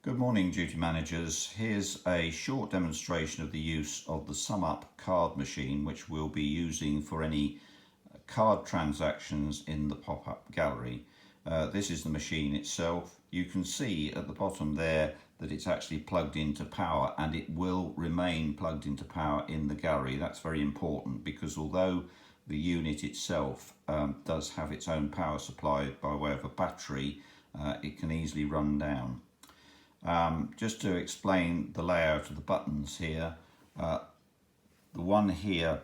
Good morning, duty managers. Here's a short demonstration of the use of the SumUp card machine, which we'll be using for any card transactions in the pop-up gallery. This is the machine itself. You can see at the bottom there that it's actually plugged into power, and it will remain plugged into power in the gallery. That's very important because although the unit itself does have its own power supply by way of a battery, it can easily run down. Just to explain the layout of the buttons here, the one here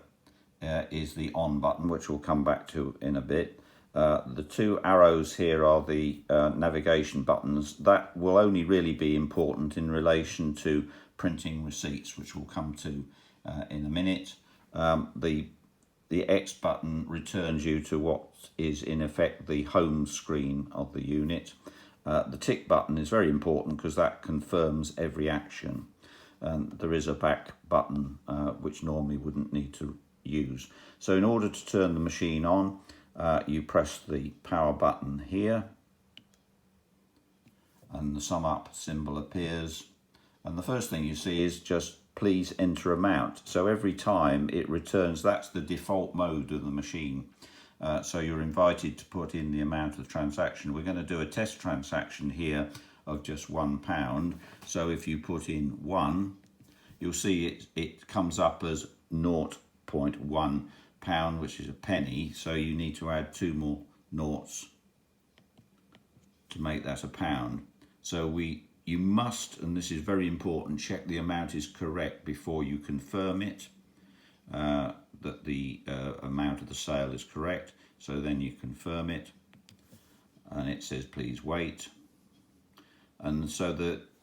is the on button, which we'll come back to in a bit. The two arrows here are the navigation buttons. That will only really be important in relation to printing receipts, which we'll come to in a minute. The X button returns you to what is in effect the home screen of the unit. The tick button is very important because that confirms every action. There is a back button which normally wouldn't need to use. So in order to turn the machine on, you press the power button here and the SumUp symbol appears, and the first thing you see is just please enter amount. So every time it returns, that's the default mode of the machine. So you're invited to put in the amount of the transaction. We're going to do a test transaction here of just £1. So if you put in 1, you'll see it comes up as £0.1, which is a penny. So you need to add 2 more noughts to make that a pound. So you must, and this is very important, check the amount is correct before you confirm it. That the amount of the sale is correct, so then you confirm it and it says please wait, and so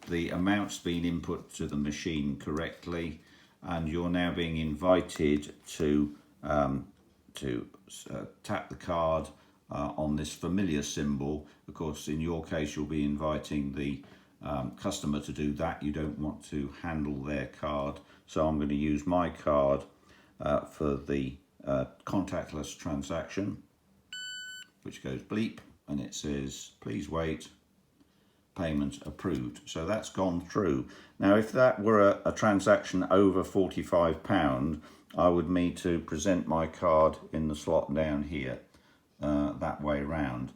the amount's been input to the machine correctly, and you're now being invited to tap the card on this familiar symbol. Of course, in your case you'll be inviting the customer to do that. You don't want to handle their card, so I'm going to use my card for the contactless transaction, which goes bleep and it says please wait, payment approved. So that's gone through. Now if that were a transaction over £45, I would need to present my card in the slot down here, that way round.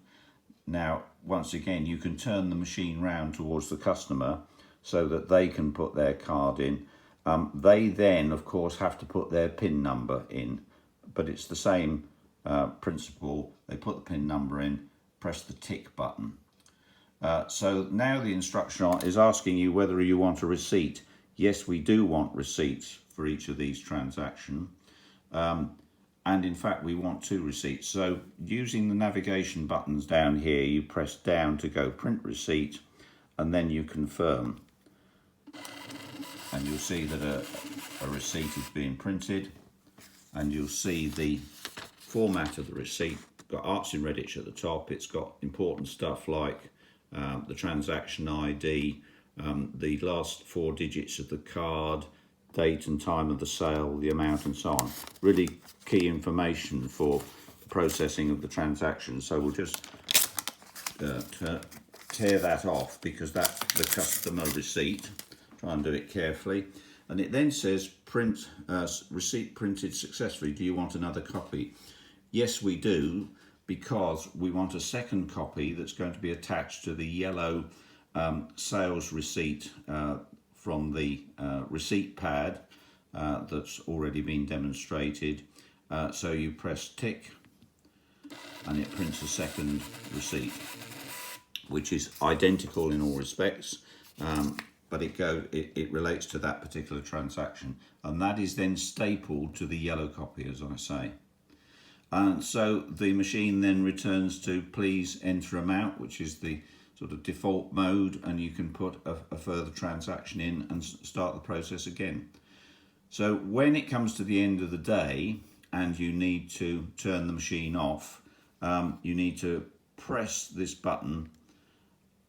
Now once again you can turn the machine round towards the customer so that they can put their card in. They then, of course, have to put their PIN number in, but it's the same principle. They put the PIN number in, press the tick button. So now the instruction is asking you whether you want a receipt. Yes, we do want receipts for each of these transactions. And in fact, we want 2 receipts. So using the navigation buttons down here, you press down to go print receipt, and then you confirm. And you'll see that a receipt is being printed, and you'll see the format of the receipt. It's got artsinredditch at the top. It's got important stuff like the transaction ID, the last 4 digits of the card, date and time of the sale, the amount, and so on. Really key information for the processing of the transaction. So we'll just tear that off because that's the customer receipt. Try and do it carefully, and it then says print receipt printed successfully. Do you want another copy? Yes, we do, because we want a second copy that's going to be attached to the yellow sales receipt from the receipt pad that's already been demonstrated. So you press tick and it prints a second receipt, which is identical in all respects. But it relates to that particular transaction, and that is then stapled to the yellow copy, as I say. And so the machine then returns to please enter amount, which is the sort of default mode, and you can put a further transaction in and start the process again. So when it comes to the end of the day and you need to turn the machine off, you need to press this button,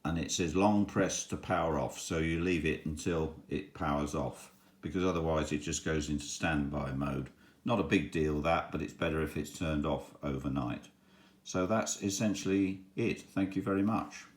and it says long press to power off, so you leave it until it powers off, because otherwise it just goes into standby mode. Not a big deal that, but it's better if it's turned off overnight. So that's essentially it. Thank you very much.